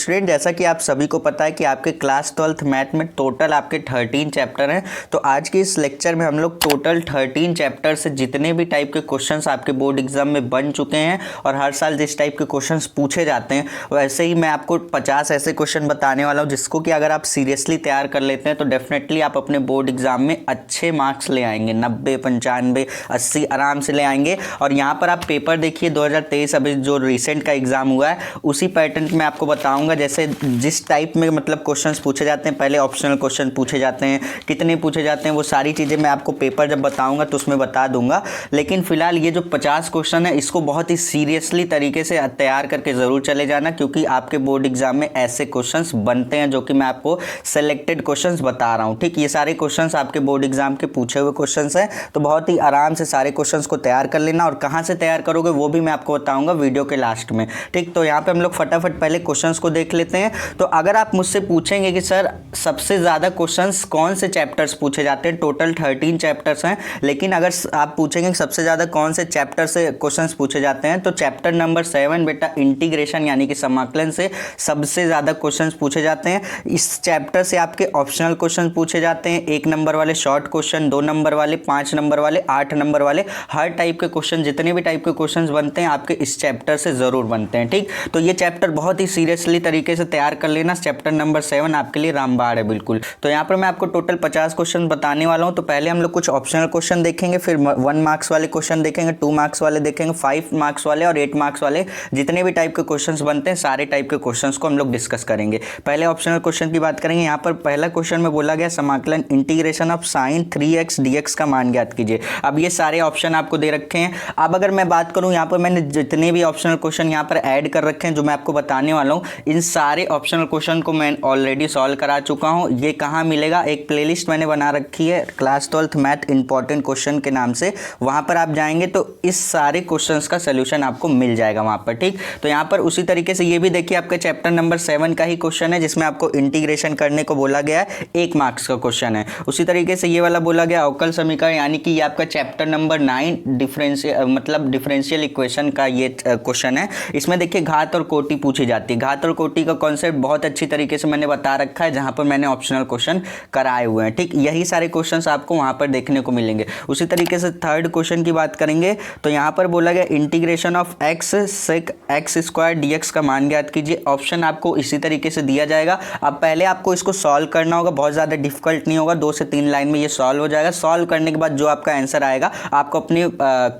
Student जैसा कि आप सभी को पता है कि आपके क्लास 12th मैथ में टोटल आपके 13 चैप्टर हैं। तो आज के इस लेक्चर में हम लोग टोटल 13 चैप्टर से जितने भी टाइप के क्वेश्चंस आपके बोर्ड एग्जाम में बन चुके हैं और हर साल जिस टाइप के क्वेश्चंस पूछे जाते हैं वैसे ही मैं आपको 50 ऐसे क्वेश्चन बताने वाला हूं जिसको कि अगर आप सीरियसली तैयार कर लेते हैं तो डेफिनेटली आप अपने बोर्ड एग्जाम में अच्छे मार्क्स ले आएंगे। 90, 95, 80 आराम से ले आएंगे। और यहाँ पर आप पेपर देखिए 2023 अभी जो रिसेंट का एग्जाम हुआ है उसी पैटर्न में आपको बताऊंगा। जैसे जिस टाइप में मतलब क्वेश्चंस पूछे जाते हैं, पहले ऑप्शनल क्वेश्चन पूछे जाते हैं, कितने पूछे जाते हैं, वो सारी चीज़ें मैं आपको पेपर जब बताऊंगा तो उसमें बता दूंगा। लेकिन फिलहाल ये जो 50 क्वेश्चन है इसको बहुत ही सीरियसली तरीके से तैयार करके ज़रूर चले जाना, क्योंकि आपके बोर्ड एग्जाम में ऐसे क्वेश्चंस बनते हैं जो कि मैं आपको सेलेक्टेड क्वेश्चंस बता रहा हूँ। ठीक, ये सारे क्वेश्चंस आपके बोर्ड एग्जाम के पूछे हुए क्वेश्चंस हैं, तो बहुत ही आराम से सारे क्वेश्चंस को तैयार कर लेना। और कहाँ से तैयार करोगे वो भी मैं आपको बताऊंगा वीडियो के लास्ट में। ठीक, तो यहाँ पे हम लोग फटाफट पहले क्वेश्चंस को देख लेते हैं। तो अगर आप मुझसे पूछेंगे कि सर सबसे ज़्यादा क्वेश्चंस कौन से चैप्टर्स पूछे जाते हैं, टोटल 13 चैप्टर्स हैं, लेकिन अगर आप पूछेंगे कि सबसे ज़्यादा कौन से चैप्टर से क्वेश्चंस पूछे जाते हैं तो चैप्टर नंबर 7 बेटा इंटीग्रेशन यानी कि समाकलन से सबसे ज़्यादा क्वेश्चंस पूछे जाते हैं। इस चैप्टर से आपके ऑप्शनल क्वेश्चन पूछे जाते हैं, 1 नंबर वाले शॉर्ट क्वेश्चन, 2 नंबर वाले, 5 नंबर वाले, 8 नंबर वाले, हर टाइप के क्वेश्चन, जितने भी टाइप के क्वेश्चंस बनते हैं आपके इस चैप्टर से ज़रूर बनते हैं। ठीक, तो ये चैप्टर बहुत ही सीरियसली तरीके से तैयार कर लेना। चैप्टर नंबर 7 आपके लिए रामबाण है बिल्कुल। तो यहाँ पर मैं आपको टोटल 50 क्वेश्चन बताने वाला हूँ। तो पहले हम लोग कुछ ऑप्शनल क्वेश्चन देखेंगे, फिर 1 मार्क्स वाले क्वेश्चन देखेंगे, 2 मार्क्स वाले देखेंगे, 5 मार्क्स वाले और 8 मार्क्स वाले, जितने भी टाइप के क्वेश्चंस बनते हैं सारे टाइप के क्वेश्चंस को हम लोग डिस्कस करेंगे। पहले ऑप्शनल क्वेश्चन की बात करेंगे। यहाँ पर पहला क्वेश्चन में बोला गया समाकलन integration of sine 3x dx का मान ज्ञात कीजिए। अब ये सारे ऑप्शन आपको दे रखे हैं। अब अगर मैं बात करूँ यहाँ पर मैंने जितने भी ऑप्शनल क्वेश्चन यहाँ पर ऐड कर रखे हैं जो मैं आपको बताने वाला हूँ, इन सारे ऑप्शनल क्वेश्चन को मैं ऑलरेडी सॉल्व करा चुका हूँ। ये कहाँ मिलेगा, एक प्लेलिस्ट मैंने बना रखी है class 12th math important question के नाम से, वहाँ पर आप जाएंगे तो इस सारे क्वेश्चंस का सोल्यूशन आपको मिल जाएगा वहाँ पर। ठीक, तो यहाँ पर उसी तरीके से ये भी देखिए आपके चैप्टर नंबर 7 का ही क्वेश्चन है जिसमें आपको इंटीग्रेशन करने को बोला गया है, 1 मार्क्स का क्वेश्चन है। उसी तरीके से ये वाला बोला गया अवकल समीकरण यानी कि ये आपका चैप्टर नंबर 9 डिफरेंशियल इक्वेशन का ये क्वेश्चन है। इसमें देखिए घात और कोटि पूछी जाती है। घात और कोटि का कॉन्सेप्ट बहुत अच्छी तरीके से मैंने बता रखा है जहाँ पर मैंने ऑप्शनल क्वेश्चन कराए हुए हैं। ठीक, यही सारे क्वेश्चंस आपको वहाँ पर देखने को मिलेंगे। उसी तरीके से थर्ड क्वेश्चन की बात करेंगे तो यहाँ पर बोला गया integration of x sec x square dx का मान ज्ञात कीजिए। ऑप्शन आपको इसी तरीके से दिया जाएगा। अब पहले आपको इसको सॉल्व करना होगा, बहुत ज़्यादा डिफिकल्ट नहीं होगा, 2 से 3 लाइन में ये सॉल्व हो जाएगा। सॉल्व करने के बाद जो आपका आंसर आएगा आपको अपनी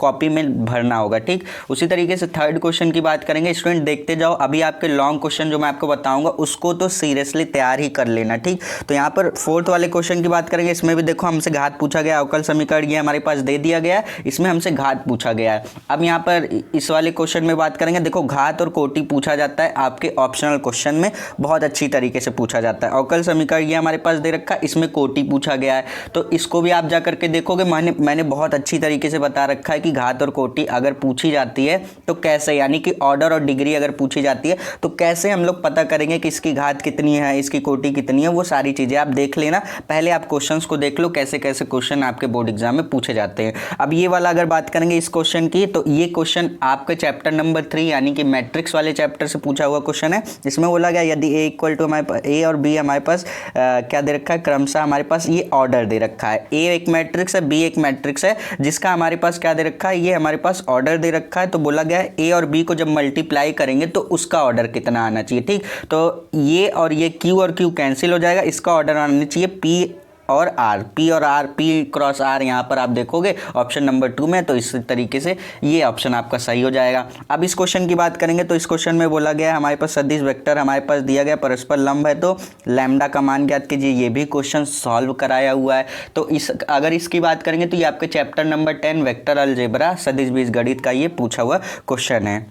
कॉपी में भरना होगा। ठीक, उसी तरीके से थर्ड क्वेश्चन की बात करेंगे। स्टूडेंट देखते जाओ, अभी आपके लॉन्ग क्वेश्चन जो मैं आपको बताऊंगा उसको तो सीरियसली तैयार ही कर लेना। ठीक, तो यहाँ पर फोर्थ वाले क्वेश्चन की बात करेंगे। इसमें भी देखो हमसे घात पूछा गया, अवकल समीकरण ये हमारे पास दे दिया गया है, इसमें हमसे घात पूछा गया है। अब यहाँ पर इस वाले क्वेश्चन में बात करेंगे, देखो घात और कोटि पूछा जाता है आपके ऑप्शनल क्वेश्चन में, बहुत अच्छी तरीके से पूछा जाता है। अवकल समीकरण ये हमारे पास दे रखा है, इसमें कोटि पूछा गया है, तो इसको भी आप जा करके देखोगे। मैंने बहुत अच्छी तरीके से बता रखा है कि घात और कोटि अगर पूछी जाती है तो कैसे, यानी कि ऑर्डर और डिग्री अगर पूछी जाती है तो कैसे हम लोग पता करेंगे कि इसकी घात कितनी है, इसकी कोटि कितनी है, वो सारी चीज़ें आप देख लेना। पहले आप क्वेश्चंस को देख लो कैसे कैसे क्वेश्चन आपके बोर्ड एग्जाम में पूछे जाते हैं। अब ये वाला अगर बात करेंगे इस क्वेश्चन की, तो ये क्वेश्चन आपके चैप्टर नंबर 3 यानी कि मैट्रिक्स वाले चैप्टर से पूछा हुआ क्वेश्चन है। इसमें बोला गया यदि ए इक्वल टू ए और बी हमारे पास क्या दे रखा है, क्रमशः हमारे पास ये ऑर्डर दे रखा है। ए एक मैट्रिक्स है, बी एक मैट्रिक्स है, जिसका हमारे पास क्या दे रखा है, ये हमारे पास ऑर्डर दे रखा है। तो बोला गया है ए और बी को जब मल्टीप्लाई करेंगे तो उसका ऑर्डर कितना आना चाहिए। ठीक, तो ये और ये क्यू और क्यू कैंसिल हो जाएगा, इसका ऑर्डर आना चाहिए पी और आर, पी और आर, पी क्रॉस आर। यहाँ पर आप देखोगे ऑप्शन नंबर 2 में, तो इस तरीके से ये ऑप्शन आपका सही हो जाएगा। अब इस क्वेश्चन की बात करेंगे तो इस क्वेश्चन में बोला गया है हमारे पास सदिश वेक्टर हमारे पास दिया गया, परस्पर लंब है, तो लैम्डा का मान ज्ञात कीजिए। ये भी क्वेश्चन सॉल्व कराया हुआ है। तो अगर इसकी बात करेंगे तो ये आपके चैप्टर नंबर 10 वेक्टर अलजेब्रा सदिश बीजगणित का ये पूछा हुआ क्वेश्चन है।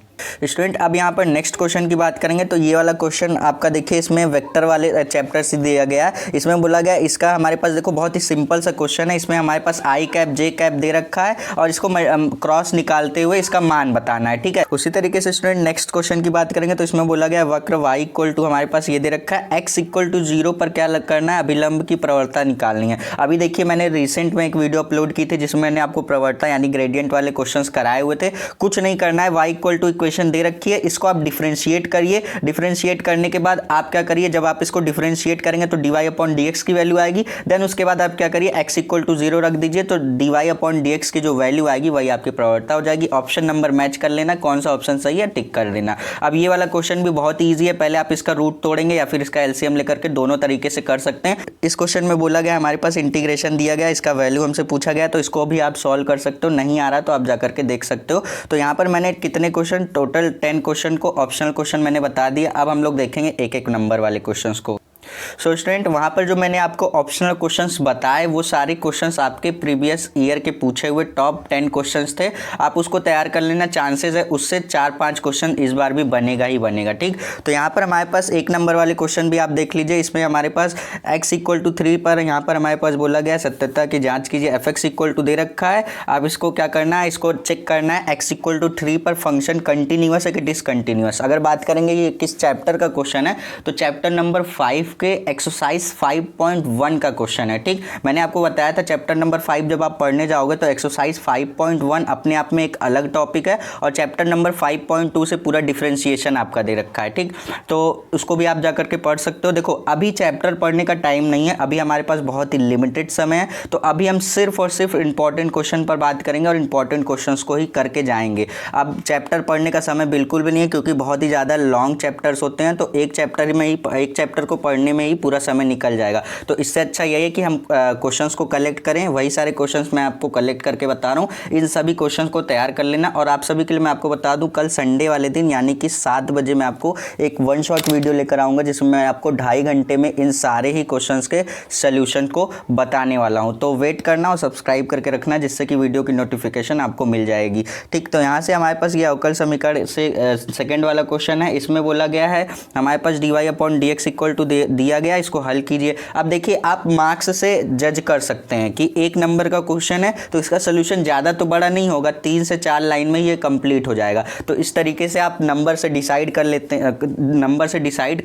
स्टूडेंट अब यहाँ पर नेक्स्ट क्वेश्चन की बात करेंगे तो ये वाला क्वेश्चन आपका देखिए इसमें वेक्टर वाले चैप्टर से दिया गया है। इसमें बोला गया इसका हमारे पास देखो बहुत ही सिंपल सा क्वेश्चन है। इसमें हमारे पास आई कैप जे कैप दे रखा है और इसको क्रॉस निकालते हुए इसका मान बताना है। ठीक है, उसी तरीके से स्टूडेंट नेक्स्ट क्वेश्चन की बात करेंगे तो इसमें बोला गया वक्र y इक्वल टू हमारे पास ये दे रखा है x इक्वल टू 0 पर क्या करना है, अभिलंब की प्रवणता निकालनी है। अभी देखिए मैंने रिसेंट में एक वीडियो अपलोड की थी जिसमें मैंने आपको प्रवणता यानी ग्रेडियंट वाले क्वेश्चंस कराए हुए थे। कुछ नहीं करना है, y इक्वल टू इक्वेशन दे रखी है, इसको आप डिफरेंशिएट करिए। डिफरेंशिएट करने के बाद आप क्या करिए, जब आप इसको डिफरेंशिएट करेंगे तो dy अपॉन dx की वैल्यू आएगी। देन उसके बाद आप क्या करिए, x इक्वल टू 0 रख दीजिए, तो dy अपॉन dx की जो वैल्यू आएगी वही आपकी प्रवणता हो जाएगी। ऑप्शन नंबर मैच कर लेना, कौन सा ऑप्शन सही है टिक कर देना। अब ये वाला क्वेश्चन भी बहुत ईजी है, पहले आप इसका रूट तोड़ेंगे या फिर इसका एलसीएम लेकर के दोनों तरीके से कर सकते हैं। इस क्वेश्चन में बोला गया हमारे पास इंटीग्रेशन दिया गया, इसका वैल्यू हमसे पूछा गया, तो इसको भी आप सॉल्व कर सकते हो। नहीं आ रहा तो आप जाकर के देख सकते हो। तो यहाँ पर मैंने कितने क्वेश्चन, टोटल 10 क्वेश्चन को ऑप्शनल क्वेश्चन मैंने बता दिया। अब हम लोग देखेंगे एक एक नंबर वाले क्वेश्चंस को। सो स्टूडेंट, वहाँ पर जो मैंने आपको ऑप्शनल क्वेश्चंस बताए वो सारे क्वेश्चंस आपके प्रीवियस ईयर के पूछे हुए टॉप 10 क्वेश्चंस थे। आप उसको तैयार कर लेना, चांसेस है उससे 4-5 क्वेश्चन इस बार भी बनेगा ही बनेगा। ठीक, तो यहाँ पर हमारे पास एक नंबर वाले क्वेश्चन भी आप देख लीजिए। इसमें हमारे पास x इक्वल टू 3 पर यहाँ पर हमारे पास बोला गया सत्यता की जाँच कीजिए। fx इक्वल टू दे रखा है, आप इसको क्या करना है, इसको चेक करना है x इक्वल टू 3 पर फंक्शन कंटिन्यूअस है कि डिसकंटिन्यूअस। अगर बात करेंगे ये किस चैप्टर का क्वेश्चन है, तो चैप्टर नंबर 5 के एक्सरसाइज 5.1 का क्वेश्चन है। ठीक, मैंने आपको बताया था चैप्टर नंबर 5 जब आप पढ़ने जाओगे तो एक्सरसाइज 5.1 अपने आप में एक अलग टॉपिक है और चैप्टर नंबर 5.2 से पूरा डिफरेंशिएशन आपका दे रखा है। ठीक, तो उसको भी आप जा करके पढ़ सकते हो। देखो अभी चैप्टर पढ़ने का टाइम नहीं है, अभी हमारे पास बहुत ही लिमिटेड समय है, तो अभी हम सिर्फ और सिर्फ इंपॉर्टेंट क्वेश्चन पर बात करेंगे और इंपॉर्टेंट क्वेश्चंस को ही करके जाएंगे। अब चैप्टर पढ़ने का समय बिल्कुल भी नहीं है, क्योंकि बहुत ही ज़्यादा लॉन्ग चैप्टर्स होते हैं, तो एक चैप्टर को पढ़ने में ही पूरा समय निकल जाएगा। तो इससे अच्छा यही है कि हम क्वेश्चंस को कलेक्ट करें। वही सारे क्वेश्चंस मैं आपको कलेक्ट करके बता रहा हूँ, इन सभी क्वेश्चंस को तैयार कर लेना। और आप सभी के लिए मैं आपको बता दूं, कल संडे वाले दिन यानी कि 7 बजे मैं आपको एक 1 शॉट वीडियो लेकर आऊँगा, जिसमें मैं आपको 2.5 घंटे में इन सारे ही क्वेश्चंस के सोल्यूशन को बताने वाला हूँ। तो वेट करना और सब्सक्राइब करके रखना, जिससे कि वीडियो की नोटिफिकेशन आपको मिल जाएगी। ठीक, तो यहाँ से हमारे पास ये अवकल समीकरण से सेकेंड वाला क्वेश्चन है। इसमें बोला गया है हमारे पास dy upon dx equal to दिया गया, इसको हल कीजिए। अब देखिए आप मार्क्स से जज कर सकते हैं कि एक नंबर का क्वेश्चन है तो इसका सोल्यूशन ज़्यादा तो बड़ा नहीं होगा, 3 से 4 लाइन में ये कंप्लीट हो जाएगा। तो इस तरीके से आप नंबर से डिसाइड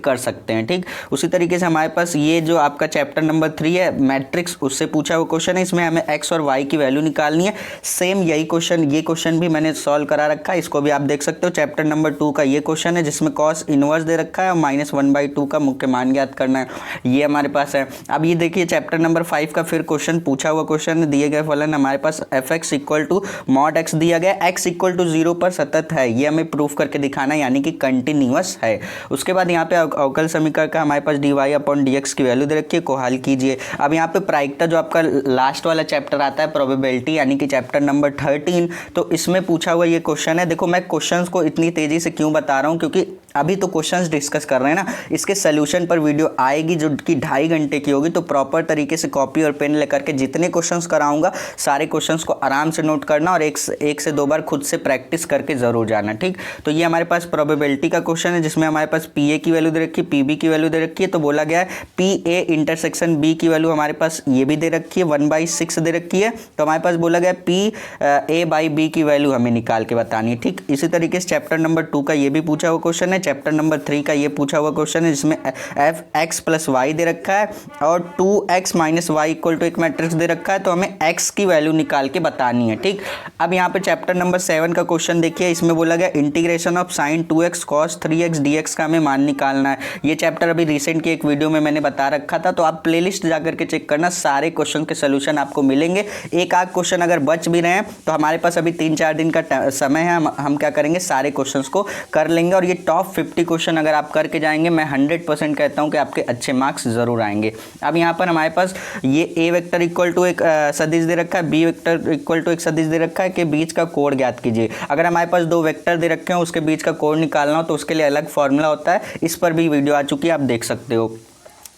कर सकते हैं। ठीक, उसी तरीके से हमारे पास ये जो आपका चैप्टर नंबर 3 है मैट्रिक्स, उससे पूछा हुआ क्वेश्चन है। इसमें हमें x और y की वैल्यू निकालनी है। सेम यही क्वेश्चन, ये क्वेश्चन भी मैंने सॉल्व करा रखा है, इसको भी आप देख सकते हो। चैप्टर नंबर 2 का ये क्वेश्चन है, जिसमें cos इनवर्स दे रखा है और -1/2 का मुख्य मान ज्ञात करना है, ये हमारे पास है। अब ये देखिए चैप्टर नंबर 5 का फिर क्वेश्चन पूछा हुआ क्वेश्चन, दिए गए फलन हमारे पास fx equal to mod x दिया गया, x इक्वल टू 0 पर सतत है, ये हमें प्रूफ करके दिखाना है, यानी कि कंटिन्यूअस है। उसके बाद यहाँ पे अवकल समीकरण का हमारे पास dy अपॉन dx की वैल्यू दे रखी है, को हल कीजिए। अब यहाँ पे प्रायिकता जो आपका लास्ट वाला चैप्टर आता है प्रोबेबिलिटी, यानी कि चैप्टर नंबर 13, तो इसमें पूछा हुआ ये क्वेश्चन है। देखो मैं क्वेश्चंस को इतनी तेजी से क्यों बता रहा हूँ, क्योंकि अभी तो क्वेश्चंस डिस्कस कर रहे हैं ना, इसके सोल्यूशन पर वीडियो आएगी जो कि 2.5 घंटे की होगी। तो प्रॉपर तरीके से कॉपी और पेन लेकर के जितने क्वेश्चंस कराऊंगा सारे क्वेश्चंस को आराम से नोट करना और एक से दो बार खुद से प्रैक्टिस करके ज़रूर जाना। ठीक, तो ये हमारे पास प्रोबेबिलिटी का क्वेश्चन है, जिसमें हमारे पास पी ए की वैल्यू दे रखी है, पी बी की वैल्यू दे रखी है। तो बोला गया है पी ए इंटरसेक्शन बी की वैल्यू हमारे पास ये भी दे रखी है, 1/6 दे रखी है। तो हमारे पास बोला गया पी ए बाई बी की वैल्यू हमें निकाल के बतानी है। ठीक, इसी तरीके से चैप्टर नंबर 2 का ये भी पूछा हुआ क्वेश्चन है। चैप्टर नंबर 3 का ये पूछा हुआ क्वेश्चन है, जिसमें एफ एक्स प्लस वाई दे रखा है और 2x minus Y equal to एक मैट्रिक्स दे रखा है, तो हमें x की वैल्यू निकाल के बतानी है। ठीक, अब यहाँ पे चैप्टर नंबर 7 का क्वेश्चन देखिए, इसमें बोला गया integration of sine 2x cos 3x dx का हमें मान निकालना है। ये चैप्टर अभी रिसेंट की एक वीडियो में मैंने बता रखा था, तो आप प्लेलिस्ट जाकर के चेक करना, सारे क्वेश्चन के सोल्यूशन आपको मिलेंगे। एक आध क्वेश्चन अगर बच भी रहे हैं तो हमारे पास अभी 3-4 दिन का समय है, हम क्या करेंगे सारे क्वेश्चन को कर लेंगे। और ये टॉप 50 क्वेश्चन अगर आप करके जाएंगे, मैं 100% कहता हूँ कि आपके अच्छे मार्क्स जरूर आएंगे। अब यहाँ पर हमारे पास ये ए वेक्टर इक्वल टू एक सदिश दे रखा है, बी वेक्टर इक्वल टू एक सदिश दे रखा है, के बीच का कोण ज्ञात कीजिए। अगर हमारे पास 2 वेक्टर दे रखे हो उसके बीच का कोण निकालना हो तो उसके लिए अलग फॉर्मूला होता है, इस पर भी वीडियो आ चुकी है, आप देख सकते हो।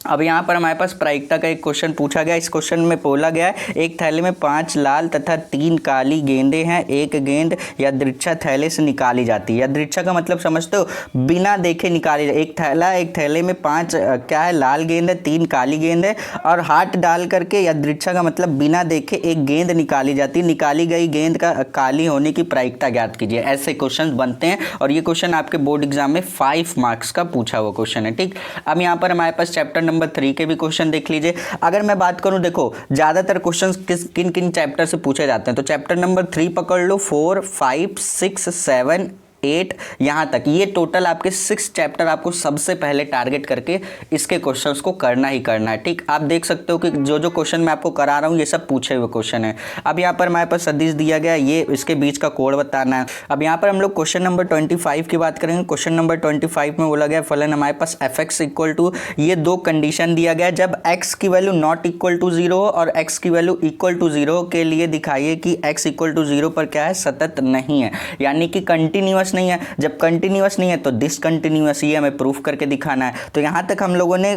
अब यहाँ पर हमारे पास प्रायिकता का एक क्वेश्चन पूछा गया। इस क्वेश्चन में बोला गया है एक थैले में 5 लाल तथा 3 काली गेंदें हैं, एक गेंद यादृच्छा थैले से निकाली जाती है। यादृच्छा का मतलब समझते हो, बिना देखे निकाली जाए। एक थैले में 5 क्या है, लाल गेंद है, 3 काली गेंद है, और हाथ डाल करके यादृच्छा का मतलब बिना देखे एक गेंद निकाली जाती है। निकाली गई गेंद का काली होने की प्रायिकता ज्ञात कीजिए। ऐसे क्वेश्चन बनते हैं और ये क्वेश्चन आपके बोर्ड एग्जाम में 5 मार्क्स का पूछा हुआ क्वेश्चन है। ठीक, अब यहाँ पर हमारे पास चैप्टर नंबर 3 के भी क्वेश्चन देख लीजिए। अगर मैं बात करूं, देखो ज्यादातर क्वेश्चंस किन किन चैप्टर से पूछे जाते हैं, तो चैप्टर नंबर 3 पकड़ लो, 4, 5, 6, 7, 8 यहाँ तक, ये टोटल आपके 6 चैप्टर आपको सबसे पहले टारगेट करके इसके क्वेश्चंस को करना ही करना है। ठीक, आप देख सकते हो कि जो जो क्वेश्चन मैं आपको करा रहा हूँ ये सब पूछे हुए क्वेश्चन है। अब यहाँ पर हमारे पास सदिश दिया गया, ये इसके बीच का कोड बताना है। अब यहाँ पर हम लोग क्वेश्चन नंबर 25 की बात करेंगे। क्वेश्चन नंबर 25 में बोला गया फलन हमारे पास fx इक्वल टू, ये दो कंडीशन दिया गया, जब x की वैल्यू नॉट इक्वल टू 0 और x की वैल्यू इक्वल टू 0 के लिए दिखाइए कि x इक्वल टू 0 पर क्या है, सतत नहीं है, यानी कि कंटिन्यूअस नहीं है। जब कंटिन्यूअस नहीं है तो डिसकंटिन्यूअस, ये हमें प्रूफ करके दिखाना है। तो यहाँ तक हम लोगों ने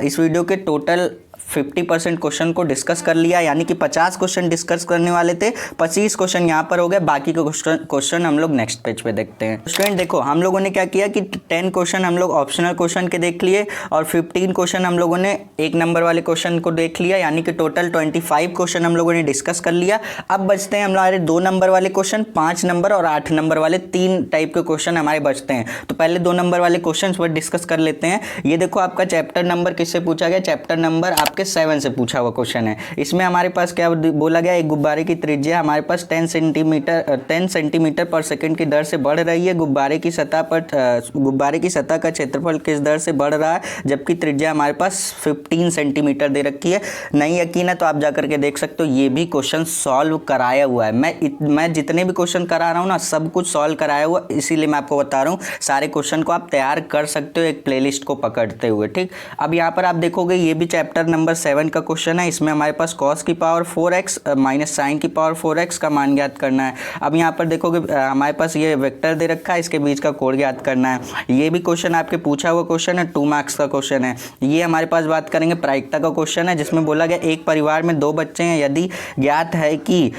इस वीडियो के टोटल 50% क्वेश्चन को डिस्कस कर लिया, यानी कि 50 क्वेश्चन डिस्कस करने वाले थे, 25 क्वेश्चन यहाँ पर हो गए, बाकी के क्वेश्चन हम लोग नेक्स्ट पेज पे देखते हैं। स्टूडेंट देखो, हम लोगों ने क्या किया कि 10 क्वेश्चन हम लोग ऑप्शनल क्वेश्चन के देख लिए और 15 क्वेश्चन हम लोगों ने 1 नंबर वाले क्वेश्चन को देख लिया, यानी कि टोटल 25 क्वेश्चन हम लोगों ने डिस्कस कर लिया। अब बचते हैं हमारे 2 नंबर वाले क्वेश्चन, 5 नंबर और 8 नंबर वाले, 3 टाइप के क्वेश्चन हमारे बचते हैं। तो पहले 2 नंबर वाले क्वेश्चन पर डिस्कस कर लेते हैं। ये देखो, आपका चैप्टर नंबर किससे पूछा गया, चैप्टर नंबर आपके 7 से पूछा हुआ क्वेश्चन है। इसमें हमारे पास क्या बोला गया, एक गुब्बारे की त्रिज्या हमारे पास 10 सेंटीमीटर पर सेकंड की दर से बढ़ रही है। गुब्बारे की सतह का क्षेत्रफल किस दर से बढ़ रहा है, जबकि त्रिज्या हमारे पास 15 सेंटीमीटर दे रखी है। नहीं यकीन है तो आप जाकर के देख सकते हो, ये भी क्वेश्चन सॉल्व कराया हुआ है। मैं जितने भी क्वेश्चन करा रहा हूँ ना, सब कुछ सॉल्व कराया हुआ, इसीलिए मैं आपको बता रहा हूँ। सारे क्वेश्चन को आप तैयार कर सकते हो एक प्लेलिस्ट को पकड़ते हुए। ठीक, अब यहाँ पर आप देखोगे, ये भी चैप्टर नंबर 7 का क्वेश्चन है। इसमें हमारे पास cos की पावर 4x माइनस साइन की पावर 4x का मान ज्ञात करना है। अब यहाँ पर देखोगे, हमारे पास ये वेक्टर दे रखा है, इसके बीच का कोण ज्ञात करना है। ये भी क्वेश्चन आपके पूछा हुआ क्वेश्चन है, 2 मार्क्स का क्वेश्चन है। ये हमारे पास बात करेंगे प्रायिकता का क्वेश्चन है, जिसमें बोला गया एक परिवार में 2 बच्चे हैं, यदि ज्ञात है कि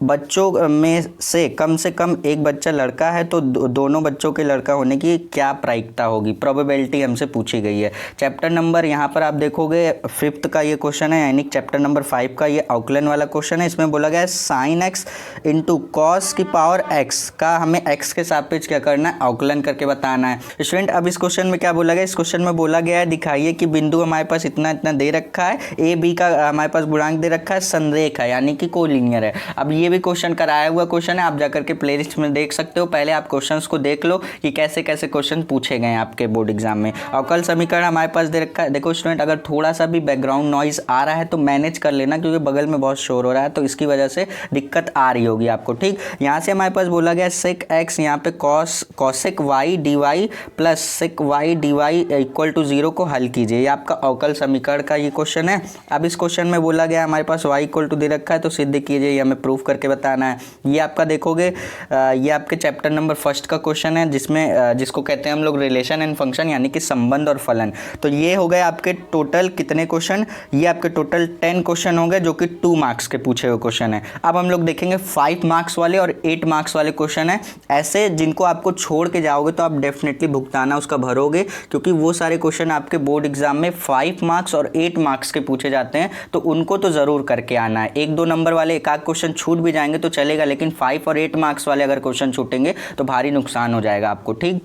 बच्चों में से कम एक बच्चा लड़का है तो दोनों बच्चों के लड़का होने की क्या प्रायिकता होगी, प्रोबेबिलिटी हमसे पूछी गई है। चैप्टर नंबर यहाँ पर आप देखोगे 5th का ये क्वेश्चन है, यानी चैप्टर नंबर 5 का ये अवकलन वाला क्वेश्चन है। इसमें बोला गया है साइन एक्स इंटू कॉस की पावर एक्स का हमें एक्स के सापेक्ष क्या करना है, अवकलन करके बताना है। स्टूडेंट, अब इस क्वेश्चन में क्या बोला गया, इस क्वेश्चन में बोला गया है दिखाइए कि बिंदु हमारे पास इतना इतना दे रखा है, ए बी का हमारे पास गुणांक दे रखा है, संरेख है, यानी कि कोलिनियर है। अब ये भी क्वेश्चन कराया हुआ क्वेश्चन है, आप जाकर के प्लेलिस्ट में देख सकते हो। पहले आप क्वेश्चंस को देख लो कि कैसे कैसे क्वेश्चन पूछे गए हैं आपके बोर्ड एग्जाम में। अवकल समीकरण हमारे पास दे रखा है। देखो स्टूडेंट, अगर थोड़ा सा भी बैकग्राउंड नॉइज आ रहा है तो मैनेज कर लेना, क्योंकि बगल में बहुत शोर हो रहा है, तो इसकी वजह से दिक्कत आ रही होगी आपको। ठीक, यहाँ से हमारे पास बोला गया सेक एक्स, यहाँ पे cosec Y D Y plus sec Y D Y equal to 0 को हल कीजिए। ये आपका अवकल समीकरण का ये क्वेश्चन है। अब इस क्वेश्चन में बोला गया हमारे पास वाई इक्वल टू दे रखा है, तो सिद्ध कीजिए, ये हमें प्रूफ करके बताना है। ये आपका देखोगे, ये आपके चैप्टर नंबर 1 का क्वेश्चन है, जिसमें जिसको कहते हैं हम लोग रिलेशन एंड फंक्शन, यानी कि संबंध और फलन। तो ये हो गए आपके टोटल कितने क्वेश्चन, ये आपके टोटल 10 क्वेश्चन हो गए, जो कि 2 मार्क्स के पूछे हुए क्वेश्चन है। अब हम लोग देखेंगे 5 मार्क्स वाले और 8 मार्क्स वाले क्वेश्चन है, ऐसे जिनको आपको छोड़ के जाओगे तो आप डेफिनेटली भुगताना उसका भरोगे, क्योंकि वो सारे क्वेश्चन आपके बोर्ड एग्जाम में 5 मार्क्स और 8 मार्क्स के पूछे जाते हैं, तो उनको तो ज़रूर करके आना है। 1-2 नंबर वाले एक आध क्वेश्चन छूट भी जाएंगे तो चलेगा, लेकिन 5 और 8 मार्क्स वाले अगर क्वेश्चन छूटेंगे तो भारी नुकसान हो जाएगा आपको। ठीक,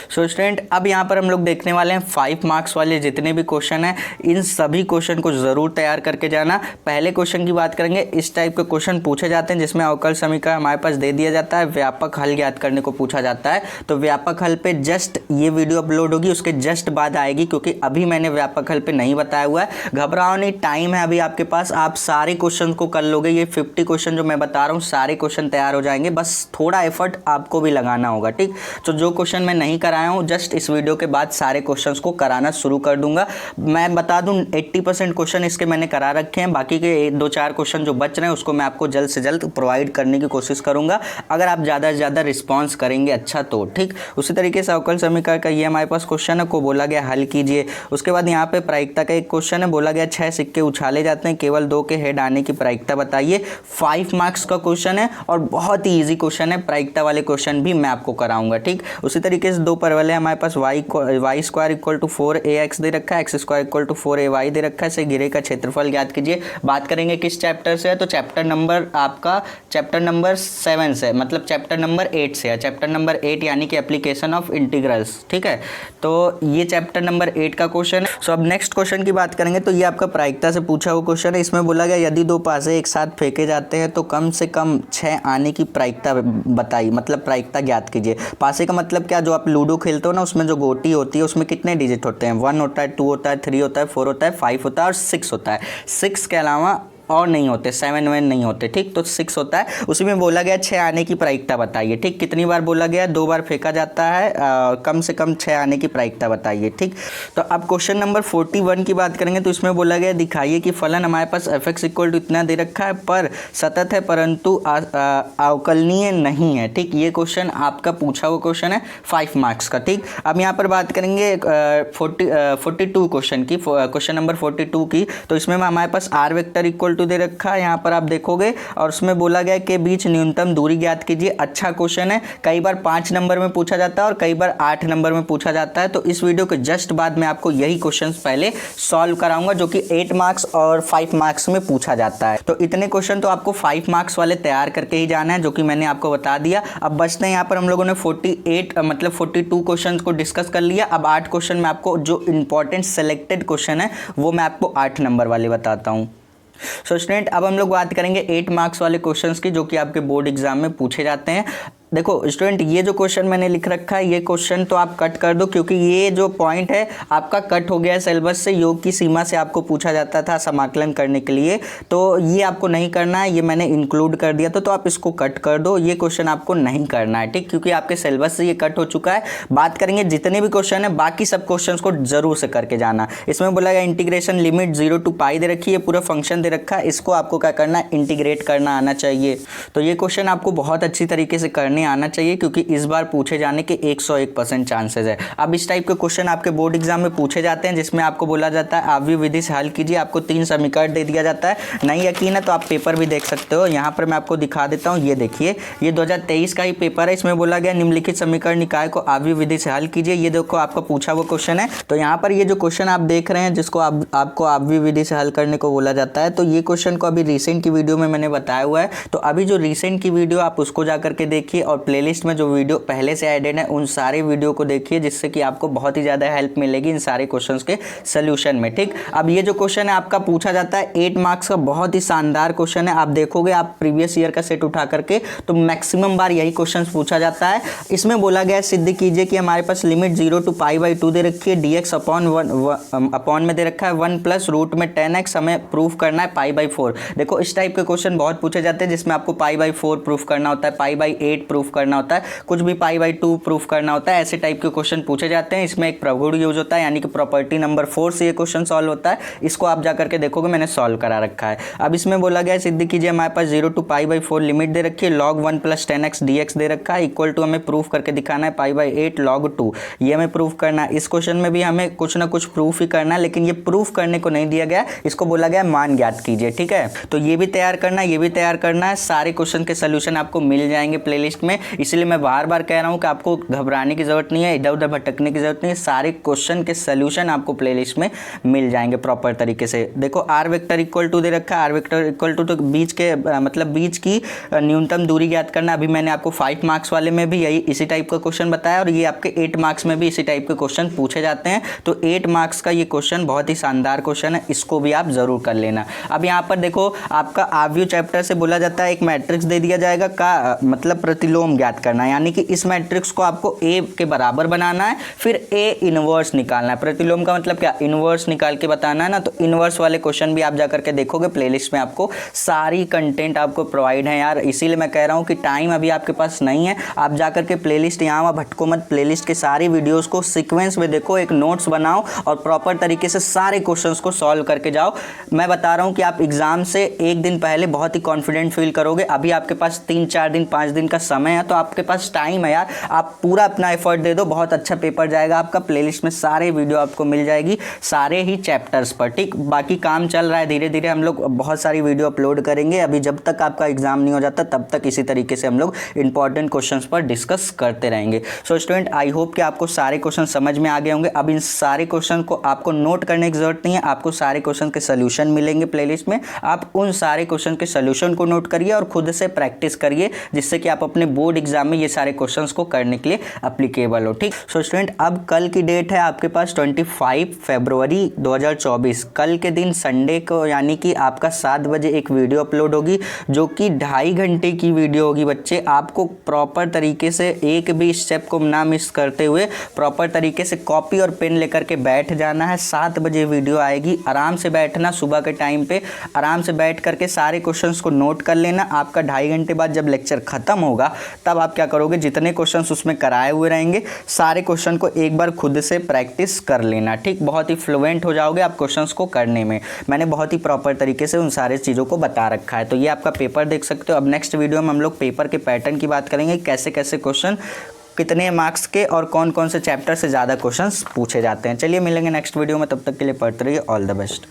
सो स्टूडेंट, अब यहाँ पर हम लोग देखने वाले हैं 5 मार्क्स वाले जितने भी क्वेश्चन हैं, इन सभी क्वेश्चन को ज़रूर तैयार करके जाना। पहले क्वेश्चन की बात करेंगे, इस टाइप के क्वेश्चन पूछे जाते हैं जिसमें अवकल समीकरण हमारे पास दे दिया जाता है, व्यापक हल ज्ञात करने को पूछा जाता है। तो व्यापक हल पे जस्ट ये वीडियो अपलोड होगी, उसके जस्ट बाद आएगी, क्योंकि अभी मैंने व्यापक हल पे नहीं बताया हुआ है। घबराओ नहीं, टाइम है अभी आपके पास, आप सारे क्वेश्चन को कर लोगे। ये 50 क्वेश्चन जो मैं बता रहा हूँ, सारे क्वेश्चन तैयार हो जाएंगे, बस थोड़ा एफर्ट आपको भी लगाना होगा। ठीक, तो जो क्वेश्चन मैं नहीं कराया हूँ, जस्ट इस वीडियो के बाद सारे क्वेश्चंस को कराना शुरू कर दूंगा। मैं बता दूं 80% क्वेश्चन इसके मैंने करा रखे हैं, बाकी के 2-4 क्वेश्चन जो बच रहे हैं उसको मैं आपको जल्द से जल्द प्रोवाइड करने की कोशिश करूंगा, अगर आप ज़्यादा से ज़्यादा रिस्पॉन्स करेंगे अच्छा तो। ठीक, उसी तरीके से अवकल समीकरण का ये हमारे पास क्वेश्चन है, को बोला गया हल कीजिए। उसके बाद यहाँ पे प्रायिकता का एक क्वेश्चन है, बोला गया 6 सिक्के उछाले जाते हैं, केवल 2 के हेड आने की प्रायिकता बताइए। 5 मार्क्स का क्वेश्चन है और बहुत ही ईजी क्वेश्चन है, प्रायिकता वाले क्वेश्चन भी मैं आपको कराऊंगा। ठीक, उसी तरीके से दो परवल है हमारे पास Y square equal to 4ax दे रखा है, X square equal to 4ay दे रखा है। से घेरे का क्षेत्रफल ज्ञात कीजिए। बात करेंगे किस चैप्टर से है, तो चैप्टर नंबर आपका चैप्टर नंबर 7 से, मतलब चैप्टर नंबर 8 से है। चैप्टर नंबर 8 यानी कि एप्लीकेशन ऑफ इंटीग्रल्स, ठीक है। तो ये चैप्टर नंबर 8 का क्वेश्चन है। सो अब नेक्स्ट क्वेश्चन की बात करेंगे तो ये आपका प्रायिकता से पूछा हुआ क्वेश्चन है। इसमें बोला गया यदि दो पासे एक साथ फेंके जाते हैं तो कम से कम 6 आने की प्रायिकता बताइए, मतलब प्रायिकता ज्ञात कीजिए। पासे का मतलब क्या, जो आप लूडो खेलते हो ना, उसमें जो गोटी होती है उसमें कितने डिजिट होते हैं, 1 होता है, 2 होता है, 3 होता है, 4 होता है, 5 होता है और 6 होता है। 6 के अलावा और नहीं होते, 7 वन नहीं होते, ठीक। तो 6 होता है। उसी में बोला गया 6 आने की प्रायिकता बताइए, ठीक। कितनी बार बोला गया, 2 बार फेंका जाता है, कम से कम 6 आने की प्रायिकता बताइए, ठीक। तो अब क्वेश्चन नंबर 41 की बात करेंगे तो इसमें बोला गया दिखाइए कि फलन हमारे पास fx इक्वल टू इतना दे रखा है पर सतत है परंतु अवकलनीय नहीं है, ठीक। ये क्वेश्चन आपका पूछा हुआ क्वेश्चन है 5 मार्क्स का, ठीक। अब यहाँ पर बात करेंगे 42 क्वेश्चन की, क्वेश्चन नंबर 42 की। तो इसमें हमारे पास आर वेक्टर इक्वल टू दे रखा है, यहाँ पर आप देखोगे, और उसमें बोला गया कि बीच न्यूनतम दूरी ज्ञात कीजिए। अच्छा क्वेश्चन है, कई बार 5 नंबर में पूछा जाता है और कई बार 8 नंबर में पूछा जाता है। तो इस वीडियो के जस्ट बाद में आपको यही क्वेश्चन पहले सॉल्व कराऊंगा जो कि 8 मार्क्स और 5 मार्क्स में पूछा जाता है। तो इतने क्वेश्चन तो आपको 5 मार्क्स वाले तैयार करके ही जाना है, जो कि मैंने आपको बता दिया। अब बचते हैं यहाँ पर हम लोगों ने 48 मतलब 42 क्वेश्चन को डिस्कस कर लिया। अब 8 क्वेश्चन में आपको जो इंपॉर्टेंट सेलेक्टेड क्वेश्चन है वो मैं आपको 8 नंबर वाले बताता हूँ। सो स्टूडेंट, अब हम लोग बात करेंगे 8 मार्क्स वाले क्वेश्चंस की जो कि आपके बोर्ड एग्जाम में पूछे जाते हैं। देखो स्टूडेंट, ये जो क्वेश्चन मैंने लिख रखा है ये क्वेश्चन तो आप कट कर दो, क्योंकि ये जो पॉइंट है आपका कट हो गया है सिलेबस से। योग की सीमा से आपको पूछा जाता था समाकलन करने के लिए, तो ये आपको नहीं करना है, ये मैंने इंक्लूड कर दिया था, तो आप इसको कट कर दो। ये क्वेश्चन आपको नहीं करना है, ठीक, क्योंकि आपके सिलेबस से ये कट हो चुका है। बात करेंगे जितने भी क्वेश्चन है, बाकी सब क्वेश्चन को जरूर से करके जाना। इसमें बोला गया इंटीग्रेशन लिमिट 0 टू पाई दे रखी है, पूरा फंक्शन दे रखा है, इसको आपको क्या करना है, इंटीग्रेट करना आना चाहिए। तो ये क्वेश्चन आपको बहुत अच्छी तरीके से करने आना चाहिए, क्योंकि इस बार पूछे जाने के 101% चांसेस है। अब इस टाइप के क्वेश्चन आपके बोर्ड एग्जाम में पूछे जाते हैं, जिसमें आपको बोला जाता है आव्यूह विधि से हल कीजिए। आपको 3 समीकरण दे दिया जाता है। नहीं यकीन है तो आप पेपर भी देख सकते हो। यहाँ पर मैं आपको दिखा देता हूँ, ये देखिए, ये 2023 का ही पेपर है। इसमें बोला गया निम्नलिखित समीकरण निकाय को आव्यूह विधि से हल कीजिए। ये देखो आपका पूछा हुआ क्वेश्चन है। तो यहाँ पर ये जो क्वेश्चन आप देख रहे हैं, जिसको आपको आव्यूह विधि से हल करने को बोला जाता है, तो ये क्वेश्चन को अभी रिसेंट की वीडियो में मैंने बताया हुआ है। तो अभी जो रिसेंट की वीडियो आप उसको जाकर के देखिए, और प्लेलिस्ट में जो वीडियो पहले से एडेड है उन सारे वीडियो को देखिए, जिससे कि आपको बहुत ही ज़्यादा हेल्प मिलेगी इन सारे क्वेश्चंस के सॉल्यूशन में, ठीक। अब ये जो क्वेश्चन है आपका पूछा जाता है 8 मार्क्स का, बहुत ही शानदार क्वेश्चन है। आप देखोगे आप प्रीवियस ईयर का सेट उठा करके, तो मैक्सिमम बार यही क्वेश्चन पूछा जाता है। इसमें बोला गया सिद्ध कीजिए कि हमारे पास लिमिट 0 टू पाई/2 दे रखी है, dx अपॉन में दे रखा है 1 प्लस रूट में 10x, हमें प्रूफ करना है पाई/4। देखो इस टाइप के क्वेश्चन बहुत पूछे जाते हैं, जिसमें आपको पाई/4 प्रूफ करना होता है, पाई/8 प्रूफ करना होता है, कुछ भी पाई/2 प्रूफ करना होता है। ऐसे टाइप के क्वेश्चन पूछे जाते हैं। इसमें एक प्रगुण यूज होता है, यानी कि प्रॉपर्टी नंबर 4 से ये क्वेश्चन सॉल्व होता है। इसको आप जाकर के देखोगे, मैंने सॉल्व करा रखा है। अब इसमें बोला गया सिद्ध कीजिए, हमारे पास 0 टू पाई/4 लिमिट दे रखी है, log 1 प्लस 10x dx दे रखा है, इक्वल टू हमें प्रूफ करके दिखाना है पाई/8 log 2, ये हमें प्रूफ करना है। इस क्वेश्चन में भी हमें कुछ ना कुछ प्रूफ ही करना है, लेकिन ये प्रूफ करने को नहीं दिया गया, इसको बोला गया मान ज्ञात कीजिए, ठीक है। तो ये भी तैयार करना है, ये भी तैयार करना है। सारे क्वेश्चन के सोल्यूशन आपको मिल जाएंगे प्लेलिस्ट में। इसलिए मैं बार बार कह रहा हूँ कि आपको घबराने की जरूरत नहीं है, इधर उधर भटकने की जरूरत नहीं है। सारे क्वेश्चन के सॉल्यूशन आपको प्लेलिस्ट में मिल जाएंगे प्रॉपर तरीके से। देखो आर वेक्टर इक्वल टू दे रखा है, आर वेक्टर इक्वल टू तो बीच के मतलब बीच की न्यूनतम दूरी ज्ञात करना। अभी मैंने आपको 5 मार्क्स वाले में भी यही इसी टाइप का क्वेश्चन बताया, और ये आपके 8 मार्क्स में भी इसी टाइप के क्वेश्चन पूछे जाते हैं। तो 8 मार्क्स का ये क्वेश्चन बहुत ही शानदार क्वेश्चन है, इसको भी आप जरूर कर लेना। अब यहाँ पर देखो आपका आव्यूह चैप्टर से बोला जाता है एक मैट्रिक्स दे दिया जाएगा का मतलब प्रतिलोम ज्ञात करना है, यानी कि इस मैट्रिक्स को आपको ए के बराबर बनाना है, फिर ए इनवर्स निकालना है। प्रतिलोम का मतलब क्या, इनवर्स निकाल के बताना है ना। तो इनवर्स वाले क्वेश्चन भी आप जाकर के देखोगे, प्लेलिस्ट में आपको सारी कंटेंट आपको प्रोवाइड है यार। इसीलिए मैं कह रहा हूँ कि टाइम अभी आपके पास नहीं है, आप जाकर के प्लेलिस्ट यहाँ भटको मत, प्लेलिस्ट के सारी वीडियोस को सीक्वेंस में देखो, एक नोट्स बनाओ और प्रॉपर तरीके से सारे क्वेश्चंस को सॉल्व करके जाओ। मैं बता रहा हूँ कि आप एग्जाम से एक दिन पहले बहुत ही कॉन्फिडेंट फील करोगे। अभी आपके पास 3-4 दिन 5 दिन का समय समय है, तो आपके पास टाइम है यार, आप पूरा अपना एफर्ट दे दो, बहुत अच्छा पेपर जाएगा आपका। प्लेलिस्ट में सारे वीडियो आपको मिल जाएगी सारे ही चैप्टर्स पर, ठीक। बाकी काम चल रहा है, धीरे धीरे हम लोग बहुत सारी वीडियो अपलोड करेंगे। अभी जब तक आपका एग्जाम नहीं हो जाता तब तक इसी तरीके से हम लोग इंपॉर्टेंट क्वेश्चंस पर डिस्कस करते रहेंगे। सो स्टूडेंट, आई होप कि आपको सारे क्वेश्चन समझ में आ गए होंगे। अब इन सारे क्वेश्चन को आपको नोट करने की जरूरत नहीं है, आपको सारे क्वेश्चन के सोल्यूशन मिलेंगे प्लेलिस्ट में। आप उन सारे क्वेश्चन के सोल्यूशन को नोट करिए और खुद से प्रैक्टिस करिए, जिससे कि आप अपने बोर्ड एग्जाम में ये सारे क्वेश्चंस को करने के लिए अप्लीकेबल हो, ठीक। सो स्टूडेंट, अब कल की डेट है आपके पास 25 फरवरी 2024। कल के दिन संडे को, यानी कि आपका 7 बजे एक वीडियो अपलोड होगी, जो कि 2.5 घंटे की वीडियो होगी। बच्चे, आपको प्रॉपर तरीके से एक भी स्टेप को ना मिस करते हुए प्रॉपर तरीके से कॉपी और पेन लेकर के बैठ जाना है। 7 बजे वीडियो आएगी, आराम से बैठना, सुबह के टाइम पे आराम से बैठ करके सारे क्वेश्चंस को नोट कर लेना। आपका 2.5 घंटे बाद जब लेक्चर खत्म होगा, तब आप क्या करोगे, जितने क्वेश्चंस उसमें कराए हुए रहेंगे सारे क्वेश्चन को एक बार खुद से प्रैक्टिस कर लेना, ठीक। बहुत ही फ्लुएंट हो जाओगे आप क्वेश्चंस को करने में। मैंने बहुत ही प्रॉपर तरीके से उन सारे चीज़ों को बता रखा है। तो ये आपका पेपर देख सकते हो। अब नेक्स्ट वीडियो में हम लोग पेपर के पैटर्न की बात करेंगे, कैसे कैसे क्वेश्चन, कितने मार्क्स के और कौन कौन से चैप्टर से ज़्यादा क्वेश्चंस पूछे जाते हैं। चलिए मिलेंगे नेक्स्ट वीडियो में, तब तक के लिए पढ़ते रहिए। All the best.